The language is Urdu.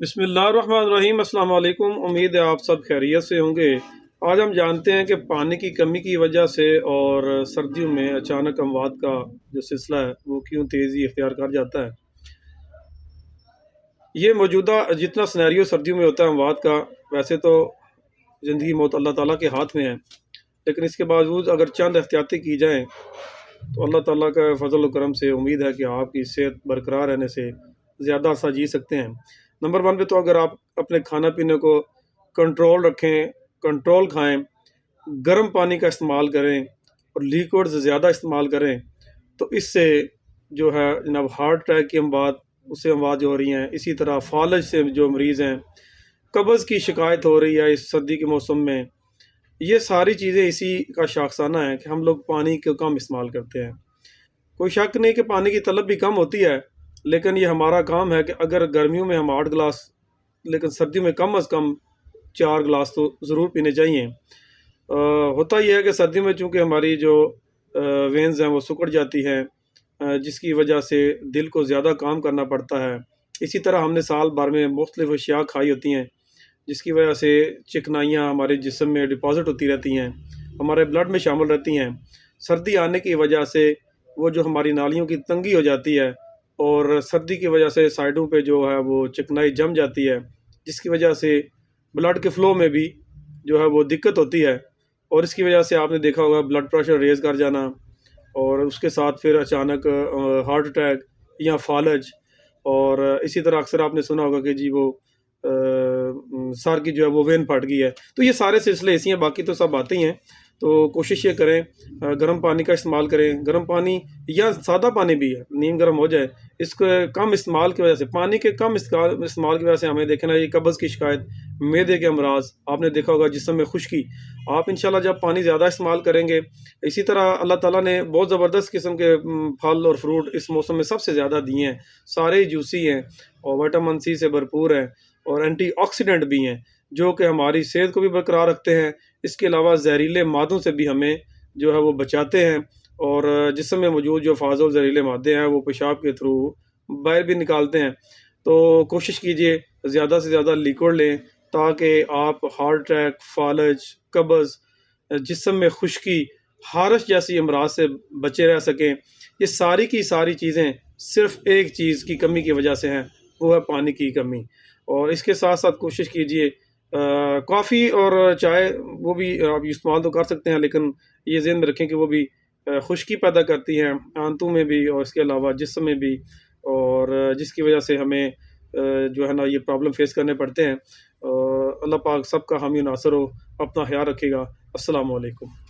بسم اللہ الرحمن الرحیم۔ السلام علیکم، امید ہے آپ سب خیریت سے ہوں گے۔ آج ہم جانتے ہیں کہ پانی کی کمی کی وجہ سے اور سردیوں میں اچانک اموات کا جو سلسلہ ہے وہ کیوں تیزی اختیار کر جاتا ہے۔ یہ موجودہ جتنا سنیریو سردیوں میں ہوتا ہے اموات کا، ویسے تو زندگی موت اللہ تعالیٰ کے ہاتھ میں ہے، لیکن اس کے باوجود اگر چند احتیاطی کی جائیں تو اللہ تعالیٰ کا فضل و کرم سے امید ہے کہ آپ کی صحت برقرار رہنے سے زیادہ عرصہ جی سکتے ہیں۔ نمبر ون پہ تو اگر آپ اپنے کھانا پینے کو کنٹرول رکھیں، کنٹرول کھائیں، گرم پانی کا استعمال کریں اور لیکوڈز زیادہ استعمال کریں، تو اس سے جو ہے جناب ہارٹ اٹیک کی اموات، اس سے اموات جو ہو رہی ہیں، اسی طرح فالج سے جو مریض ہیں، قبض کی شکایت ہو رہی ہے اس سردی کے موسم میں، یہ ساری چیزیں اسی کا شاخسانہ ہے کہ ہم لوگ پانی کو کم استعمال کرتے ہیں۔ کوئی شک نہیں کہ پانی کی طلب بھی کم ہوتی ہے، لیکن یہ ہمارا کام ہے کہ اگر گرمیوں میں ہم 8 گلاس، لیکن سردیوں میں کم از کم 4 گلاس تو ضرور پینے چاہیے۔ ہوتا یہ ہے کہ سردیوں میں چونکہ ہماری جو وینز ہیں وہ سکڑ جاتی ہیں، جس کی وجہ سے دل کو زیادہ کام کرنا پڑتا ہے۔ اسی طرح ہم نے سال بھر میں مختلف اشیاء کھائی ہوتی ہیں، جس کی وجہ سے چکنائیاں ہمارے جسم میں ڈپازٹ ہوتی رہتی ہیں، ہمارے بلڈ میں شامل رہتی ہیں۔ سردی آنے کی وجہ سے وہ جو ہماری نالیوں کی تنگی ہو جاتی ہے، اور سردی کی وجہ سے سائڈوں پہ جو ہے وہ چکنائی جم جاتی ہے، جس کی وجہ سے بلڈ کے فلو میں بھی جو ہے وہ دقت ہوتی ہے، اور اس کی وجہ سے آپ نے دیکھا ہوگا بلڈ پریشر ریز کر جانا، اور اس کے ساتھ پھر اچانک ہارٹ اٹیک یا فالج، اور اسی طرح اکثر آپ نے سنا ہوگا کہ جی وہ سر کی جو ہے وہ وین پھٹ گئی ہے۔ تو یہ سارے سلسلے ایسی ہیں، باقی تو سب آتے ہی ہیں۔ تو کوشش یہ کریں گرم پانی کا استعمال کریں، گرم پانی یا سادہ پانی بھی ہے، نیم گرم ہو جائے، اس کے کم استعمال کی وجہ سے، پانی کے کم استعمال کی وجہ سے ہمیں دیکھنا یہ قبض کی شکایت، معدے کے امراض، آپ نے دیکھا ہوگا جسم میں خشکی، آپ انشاءاللہ جب پانی زیادہ استعمال کریں گے۔ اسی طرح اللہ تعالیٰ نے بہت زبردست قسم کے پھل اور فروٹ اس موسم میں سب سے زیادہ دیے ہیں، سارے جوسی ہیں اور وٹامن سی سے بھرپور ہیں، اور اینٹی آکسیڈنٹ بھی ہیں جو کہ ہماری صحت کو بھی برقرار رکھتے ہیں۔ اس کے علاوہ زہریلے مادوں سے بھی ہمیں جو ہے وہ بچاتے ہیں، اور جسم میں موجود جو فاضل زہریلے مادے ہیں وہ پیشاب کے تھرو باہر بھی نکالتے ہیں۔ تو کوشش کیجئے زیادہ سے زیادہ لیکوڈ لیں تاکہ آپ ہارٹ اٹیک، فالج، قبض، جسم میں خشکی، خارش جیسی امراض سے بچے رہ سکیں۔ یہ ساری کی ساری چیزیں صرف ایک چیز کی کمی کی وجہ سے ہیں، وہ ہے پانی کی کمی۔ اور اس کے ساتھ ساتھ کوشش کیجئے کافی اور چائے وہ بھی آپ استعمال تو کر سکتے ہیں، لیکن یہ ذہن میں رکھیں کہ وہ بھی خشکی پیدا کرتی ہیں آنتوں میں بھی اور اس کے علاوہ جسم میں بھی، اور جس کی وجہ سے ہمیں جو ہے نا یہ پرابلم فیس کرنے پڑتے ہیں۔ اللہ پاک سب کا حامی و ناصر ہو، اپنا خیال رکھے گا۔ السلام علیکم۔